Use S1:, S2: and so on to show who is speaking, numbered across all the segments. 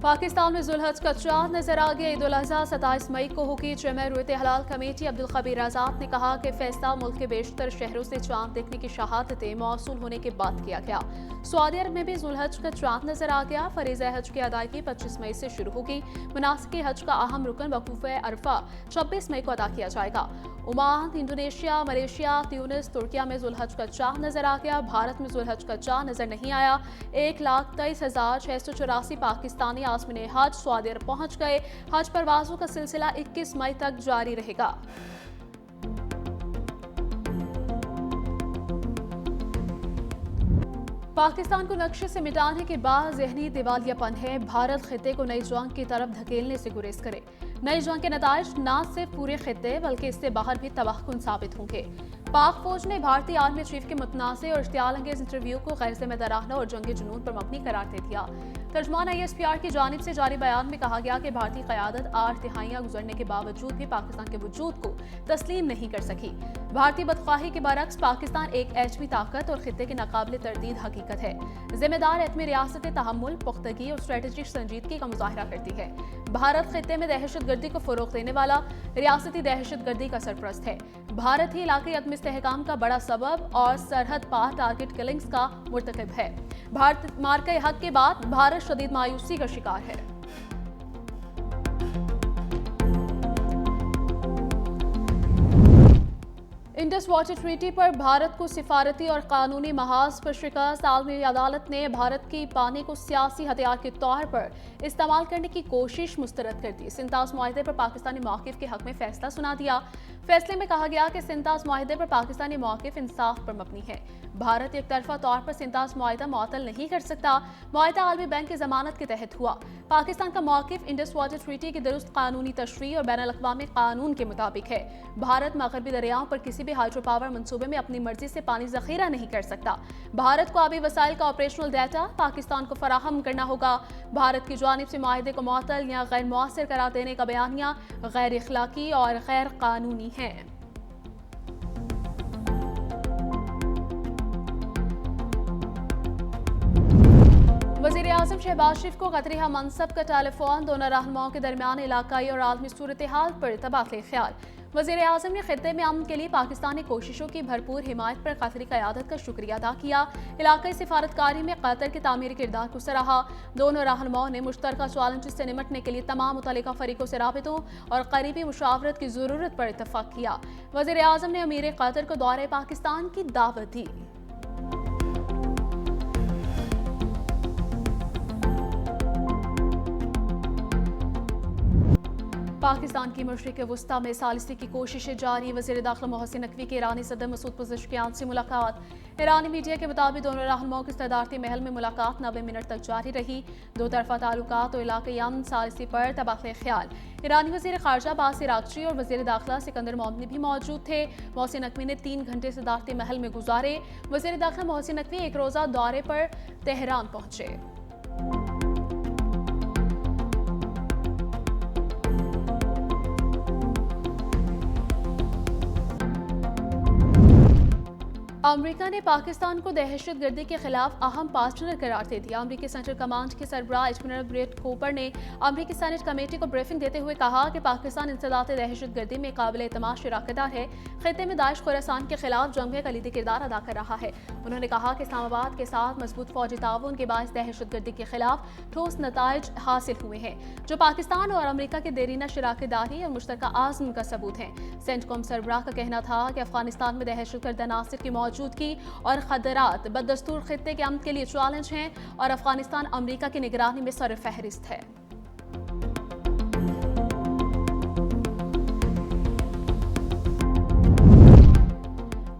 S1: पाकिस्तान में जुल्हज का चांद नजर आ गया। ईद उल अज़हा 27 मई को होगी। जमे रुयत हलाल कमेटी अब्दुल खबीर आज़ाद ने कहा कि फैसला मुल्क के बेशतर शहरों से चांद देखने की शहादतें मौसूल होने के बाद किया गया। सऊदी अरब में भी जुल्हज का चांद नजर आ गया। फरीज़ा हज की अदायगी 25 मई से शुरू होगी। मुनासिक हज का अहम रुकन वकूफ़ अरफा 26 मई को अदा किया जाएगा। Oman, Indonesia, Malaysia, Tunis, Türkiye में जुल्हज का चांद नजर आ गया। भारत में जुल्हज का चांद नजर नहीं आया। 1,23,684 पाकिस्तानी आज़मीन हज सऊदी अरब पहुंच गए। हज परवाजों का सिलसिला 21 मई तक जारी रहेगा। पाकिस्तान को नक्शे से मिटाने के बाद ज़हनी दिवालियापन है। भारत खिते को नई जंग की तरफ धकेलने से गुरेज करे। नई जंग के नताइज न सिर्फ पूरे खिते बल्कि इससे बाहर भी तबाहकुन साबित होंगे। पाक फौज ने भारतीय आर्मी चीफ के मुतनाज़ और इश्तियाल अंगेज इंटरव्यू को गैर जिम्मेदाराना और जंगी जुनून पर मबनी करार दे दिया। तर्जुमान ISPR की जानिब से जारी बयान में कहा गया कि भारतीय क़यादत 8 तिहाइयां गुजरने के बावजूद भी पाकिस्तान के वजूद को तस्लीम नहीं कर सकी। भारतीय बदख्वाही के बरक्स पाकिस्तान एक एटमी ताकत और खिते की नाकाबिले तरदीद हकीकत है। जिम्मेदार एटमी रियासत तहम्मुल, पुख्तगी और स्ट्रेटेजिक संजीदगी का मुजाहरा करती है। भारत खिते में दहशत गर्दी को फरोग देने वाला रियासती दहशत गर्दी का सरपरस्त है। भारत ही इलाके अदम इस्तेहकाम का बड़ा सबब और सरहद पार टारगेट किलिंग्स का मुर्तकिब है। भारत मार्के हक के बाद भारत शदीद मायूसी का शिकार है। इंडस वाटर ट्रीटी पर भारत को सिफारती और कानूनी महाज पर शिकस्त। आलमी अदालत ने भारत की पानी को सियासी हथियार के तौर पर इस्तेमाल करने की कोशिश मुस्तरद कर दी। सिंतास मुआहदे पर पाकिस्तानी मौक़िफ़ के हक में फैसला सुना दिया। फैसले में कहा गया कि सिंतास मुआहदे पर पाकिस्तानी मौक़िफ़ इंसाफ पर मबनी है। भारत एक तरफा तौर पर सिंतास मुआहदा मुअत्तल नहीं कर सकता। मुआहदा आलमी बैंक की जमानत के तहत हुआ। पाकिस्तान का मौक़िफ़ इंडस वाटर ट्रीटी की दुरुस्त कानूनी तशरीह और बैनुल-अक़वामी कानून के मुताबिक है। भारत मग़रबी दरियाओं पर किसी भी हाइड्रो पावर मंसूबे में अपनी मर्जी से पानी ज़ख़ीरा नहीं कर सकता। भारत को आबी वसाइल का ऑपरेशनल डाटा पाकिस्तान को फराहम करना होगा। भारत की जानिब से मुआहदे को मुअत्तल या गैर मुअस्सर करार देने का बयानिया गैर इख़लाक़ी और गैर कानूनी है। वज़ीर आज़म शहबाज शरीफ को क़तरी मनसब का टेलीफोन। दोनों रहनुमाओं के दरमियान इलाकाई और आलमी सूरत हाल पर तबादले ख्याल। वज़ीर आज़म ने खित्ते में अमन के लिए पाकिस्तानी कोशिशों की भरपूर हिमायत पर क़तरी क़यादत का शुक्रिया अदा किया। इलाकाई सिफारतकारी में क़तर के तामीरी किरदार को सराहा। दोनों रहनुमाओं ने मुश्तरका चैलेंजेस से निमटने के लिए तमाम मुतल्लिका फ़रीक़ों से राबितों और क़रीबी मुशावरत की ज़रूरत पर इत्तफ़ाक़ किया। वज़ीर आज़म ने अमीर क़तर को दौरे पाकिस्तान की दावत दी। पाकिस्तान की मशरिक़ वस्ता में सालिसी की कोशिशें जारी। वज़ीर दाखिला मोहसिन नकवी की ईरानी सदर मसूद पज़ेश्कियान से मुलाकात। ईरानी मीडिया के मुताबिक दोनों रहनुमाओं की सदारती महल में मुलाकात 90 मिनट तक जारी रही। दो तरफा ताल्लुकात और इलाक़ाई अमन सालिसी पर तबादले ख्याल। ईरानी वज़ीर ख़ारजा बासिर आगची और वज़ीर दाखिला सिकंदर मोमनी भी मौजूद थे। मोहसिन नकवी ने 3 घंटे सदारती महल में गुजारे। वज़ीर दाखिला मोहसिन नकवी एक रोज़ा दौरे पर तेहरान पहुंचे। अमेरिका ने पाकिस्तान को दहशत गर्दी के खिलाफ अहम पार्टनर करार दे दिया। अमेरिकी सेंट्रल कमांड के सरबराह एडमिरल ब्रेट कूपर ने अमेरिकी सेनेट कमेटी को ब्रीफिंग देते हुए कहा कि पाकिस्तान इंसदाद दहशत गर्दी में काबिल एतमाद शराकतदार है। खित्ते में दाइश खुरासान के खिलाफ जंग में कलीदी किरदार अदा कर रहा है। उन्होंने कहा कि इस्लामाबाद के साथ मजबूत फौजी ताउन के बायस दहशत गर्दी के खिलाफ ठोस नताइज हासिल हुए हैं, जो पाकिस्तान और अमेरिका के देरीना शराकतदारी और मुश्तरका आज़म का सबूत है। सेंटकॉम सरबराह का कहना था कि अफगानिस्तान में दहशत गर्द अनासिर की मौजूदगी और खतरात बदस्तूर खित्ते के अमन के लिए चैलेंज हैं और अफगानिस्तान अमेरिका की निगरानी में सरफहरिस्त है।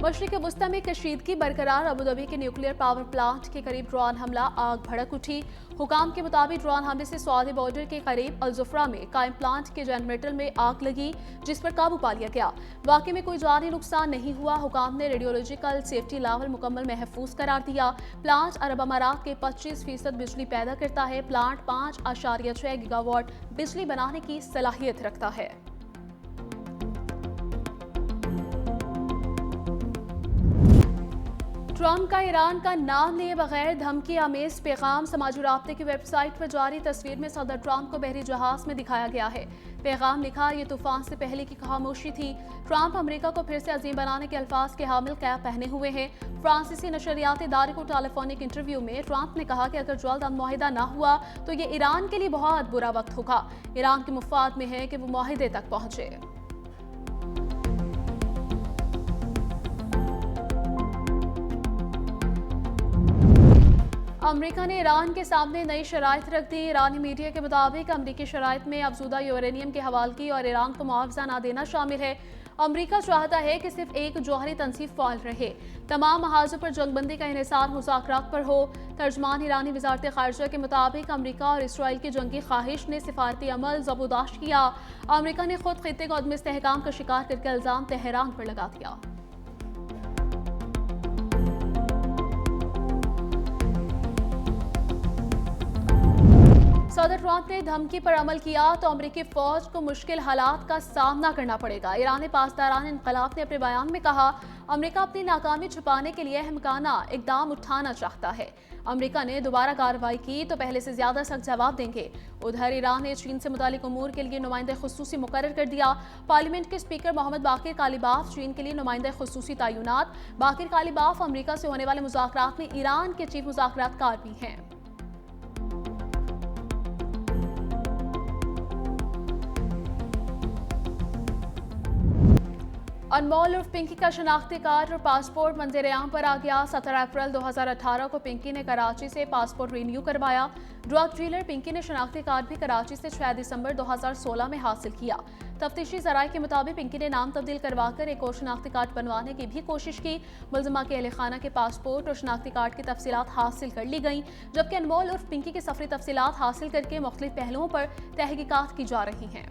S1: मशरिक़ वस्ता में कशीदगी बरकरार। अबूधाबी के न्यूक्लियर पावर प्लांट के करीब ड्रोन हमला, आग भड़क उठी। हुकाम के मुताबिक ड्रोन हमले से सऊदी बॉर्डर के करीब अल-ज़ुफ़रा में कायम प्लांट के जनरेटर में आग लगी, जिस पर काबू पा लिया गया। वाक़े में कोई जानी नुकसान नहीं हुआ। हुकाम ने रेडियोलॉजिकल सेफ्टी लेवल मुकम्मल महफूज करार दिया। प्लांट अरब अमारात के 25% बिजली पैदा करता है। प्लांट 5.6 गीगावाट बिजली बनाने की सलाहियत रखता है। ट्रंप का ईरान का नाम लिए बगैर धमकी आमेज पैगाम समाजी राब्ते की वेबसाइट पर जारी तस्वीर में सदर ट्रंप को बहरी जहाज में दिखाया गया है। पैगाम लिखा, ये तूफान से पहले की खामोशी थी। ट्रंप अमेरिका को फिर से अजीम बनाने के अल्फाज के हामिल कैप पहने हुए हैं। फ्रांसीसी नशरियाती इदारे को टेलीफोनिक इंटरव्यू में ट्रंप ने कहा कि अगर जल्द मुआहिदा न हुआ तो ये ईरान के लिए बहुत बुरा वक्त होगा। ईरान के मुफाद में है कि वो मुआहिदे तक पहुंचे। अमेरिका ने ईरान के सामने नई शराइत रख दी। ईरानी मीडिया के मुताबिक अमेरिकी शराइत में अफजूदा यूरेनियम की हवालगी और ईरान को मुआवजा न देना शामिल है। अमेरिका चाहता है कि सिर्फ एक जौहरी तनसीब फाल रहे, तमाम महाजों पर जंगबंदी का इन्हिसार मुज़ाकरात पर हो। तर्जमान ईरानी वजारत खारजा के मुताबिक अमेरिका और इसराइल की जंगी ख्वाहिश ने सिफारती अमल ज़बरदस्त किया। अमेरिका ने खुद खित्ते को अदम इस्तेहकाम का शिकार करके इल्ज़ाम तेहरान पर लगा दिया। सदर ट्रंप ने धमकी पर अमल किया तो अमेरिकी फौज को मुश्किल हालात का सामना करना पड़ेगा। ईरान पासदारान इनकलाब ने अपने बयान में कहा, अमेरिका अपनी नाकामी छुपाने के लिए अहमकाना इकदाम उठाना चाहता है। अमेरिका ने दोबारा कार्रवाई की तो पहले से ज्यादा सख्त जवाब देंगे। उधर ईरान ने चीन से मुतालिक उमूर के लिए नुमाइंदा खुसूसी मुकर्रर कर दिया। पार्लियामेंट के स्पीकर मोहम्मद बाकिर कालिबाफ चीन के लिए नुमाइंदा खुसूसी तैनात। बाकिर कालिबाफ अमेरिका से होने वाले मुज़ाकरात में ईरान के चीफ मुज़ाकरातकार भी हैं। अनमोल उर्फ पिंकी का शनाख्ती कार्ड और पासपोर्ट मंजर-ए-आम पर आ गया। 17 अप्रैल 2018 को पिंकी ने कराची से पासपोर्ट रिन्यू करवाया। ड्रग डीलर पिंकी ने शनाख्ती कार्ड भी कराची से 6 दिसंबर 2016 में हासिल किया। तफ्तीशी ज़राए के मुताबिक पिंकी ने नाम तब्दील करवाकर एक और शनाख्ती कार्ड बनवाने की भी कोशिश की। मुलजिमा के अहले खाना के पासपोर्ट और शनाख्ती कार्ड की तफसीलात हासिल कर ली गई, जबकि अनमोल उर्फ पिंकी की सफरी तफसीलात हासिल करके मुख्तलिफ पहलुओं पर तहकीकात की जा रही हैं।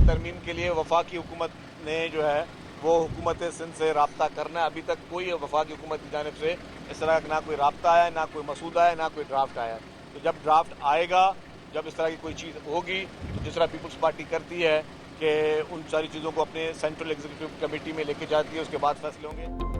S2: तरमीम के लिए वफाकी हुकूमत ने जो है वो हुकूमत सिंध से रब्ता करना है। अभी तक कोई वफाकी हुकूमत की जानिब से इस तरह का ना कोई रब्ता आया, ना कोई मसूदा है, ना कोई ड्राफ्ट आया। तो जब ड्राफ्ट आएगा, जब इस तरह की कोई चीज़ होगी, तो जिस तरह पीपल्स पार्टी करती है कि उन सारी चीज़ों को अपने सेंट्रल एग्जीक्यूटिव कमेटी में लेके जाती है, उसके बाद फैसले होंगे।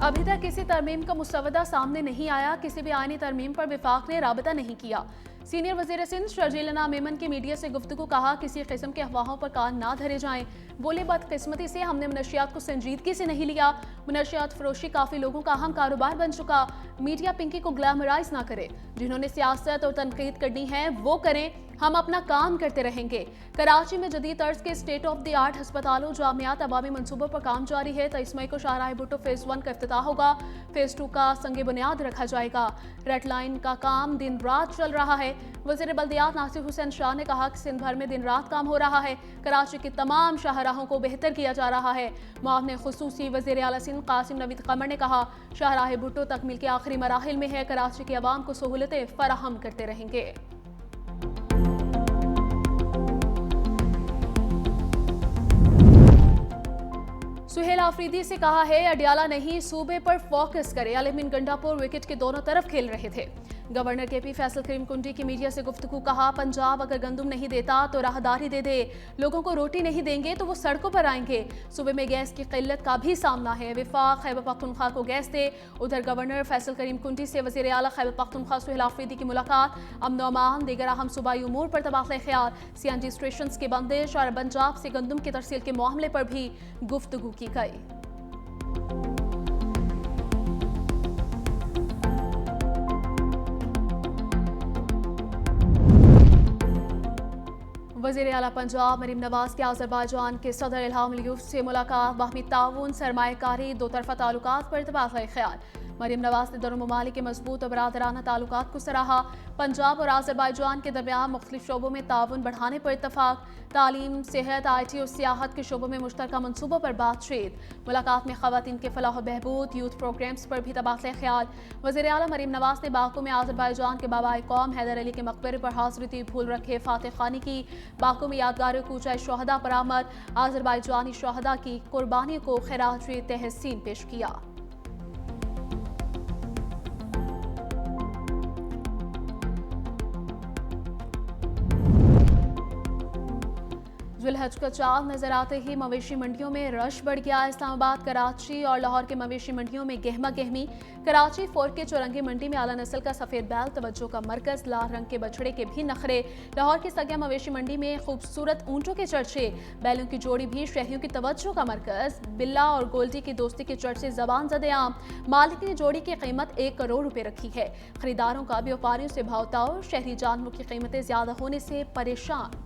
S1: अभी तक किसी तरमीम का मुसवदा सामने नहीं आया। किसी भी आईनी तरमीम पर विफाक ने राबता नहीं किया। सीनियर वजीर सिंध शर्जीलना मेमन की मीडिया से गुफ्तगू कहा, किसी किस्म के अफवाहों पर कान ना धरे जाएं। बोले, बदकिस्मती से हमने मनशियात को संजीदगी से नहीं लिया। मनशियात फरोशी काफ़ी लोगों का अहम कारोबार बन चुका। मीडिया पिंकी को ग्लैमराइज ना करे। जिन्होंने सियासत और तनकीद करनी है वो करें, हम अपना काम करते रहेंगे। कराची में जदीद तर्ज के स्टेट ऑफ द आर्ट हस्पतालों जामियात अबामी मनसूबों पर काम जारी है। 23 मई को शाहराह भुट्टो फेज़ 1 का इफ्तिताह होगा। फेज़ 2 का संगे बुनियाद रखा जाएगा। रेड लाइन का काम दिन रात चल रहा है। वज़ीर बल्दियात नासिर हुसैन शाह ने कहा कि सिंध भर में दिन रात काम हो रहा है। कराची की तमाम शाहराहों को बेहतर किया जा रहा है। मुआविन खुसूसी वज़ीर आला सिंध कासिम नवीद कमर ने कहा, शाहराह भुट्टो तकमील के आखिरी मराहिल में है। कराची के अवाम को सहूलतें फराहम करते रहेंगे। सुहेल आफरीदी से कहा है, अडियाला नहीं सूबे पर फोकस करे। अलमीन गंडापुर विकेट के दोनों तरफ खेल रहे थे। गवर्नर के पी फैसल करीम कुंडी की मीडिया से गुफ्तगू कहा, पंजाब अगर गंदुम नहीं देता तो राहदारी दे दे। लोगों को रोटी नहीं देंगे तो वो सड़कों पर आएंगे। सूबे में गैस की किल्लत का भी सामना है। विफाक खैबर पख्तूनख्वा को गैस दे। उधर गवर्नर फैसल करीम कुंडी से वज़ीर आला खैबर पख्तूनख्वा सुहेल आफरीदी की मुलाकात। अमन व अमान दीगर अहम सूबाई उमूर पर तबादला ख्याल। CNG स्टेशन की बंदिश और पंजाब से गंदुम की तरसील के मामले पर भी गुफ्तगू की गई। वज़ीर आला पंजाब मरीम नवाज की अज़रबैजान के सदर इल्हाम अलीयफ से मुलाकात। बाहमी ताउन, सरमायाकारी, दो तरफ़ा ताल्लुकात पर तबादला ख्याल। मरीम नवाज ने दोनों ममालिक के मजबूत और बरादराना ताल्लुकात को सराहा। पंजाब और अज़रबैजान के दरमियान मुख्तलिफ शोबों में ताउन बढ़ाने पर इत्तफाक। तालीम, सेहत, IT और सियाहत के शोबों में मुश्तरका मनसूबों पर बातचीत। मुलाकात में ख़वातीन के फलाह बहबूद, यूथ प्रोग्राम्स पर भी तबादला ख्याल। वज़ीर आला मरीम नवाज ने बाकू में अज़रबैजान के बाबाए कौम हैदर अली के मकबरे पर हाज़िरी दी। भूल रखे फातिह खानी की। बाकू में यादगार कूचा शहदा पर आमद। अज़रबैजानी शहदा की कुर्बानी को खिराज तहसीन पेश किया। ज़ुल्हज का चाँद नजर आते ही मवेशी मंडियों में रश बढ़ गया। इस्लामाबाद, कराची और लाहौर के मवेशी मंडियों में गहमा गहमी। कराची फोर्ट के चौरंगी मंडी में आला नस्ल का सफेद बैल तवज्जो का मरकज, लाल रंग के बछड़े के भी नखरे। लाहौर की सगिया मवेशी मंडी में खूबसूरत ऊंटों के चर्चे, बैलों की जोड़ी भी शहरियों की तवज्जो का मरकज। बिल्ला और गोल्डी की दोस्ती के चर्चे जबान ज़दे आम। मालिक ने जोड़ी की कीमत 1 करोड़ रुपए रखी है। खरीदारों का व्यापारियों से भावताओ, शहरी जानवरों की कीमतें ज्यादा होने से परेशान।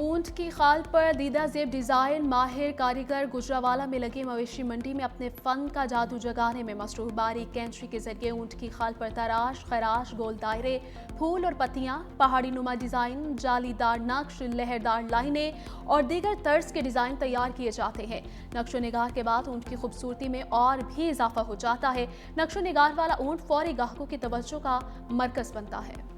S1: ऊंट की खाल पर दीदा जेब डिजाइन, माहिर कारीगर गुजरावाला में लगी मवेशी मंडी में अपने फन का जादू जगाने में मसरूफ। बारीक कैंची के जरिए ऊंट की खाल पर तराश, खराश, गोल दायरे, फूल और पत्तियां, पहाड़ी नुमा डिजाइन, जालीदार नक्श, लहरदार लाइनें और दीगर तर्ज के डिजाइन तैयार किए जाते हैं। नक्शो निगार के बाद ऊंट की खूबसूरती में और भी इजाफा हो जाता है। नक्शो निगार वाला ऊंट फौरी ग्राहकों की तवज्जो का मरकज बनता है।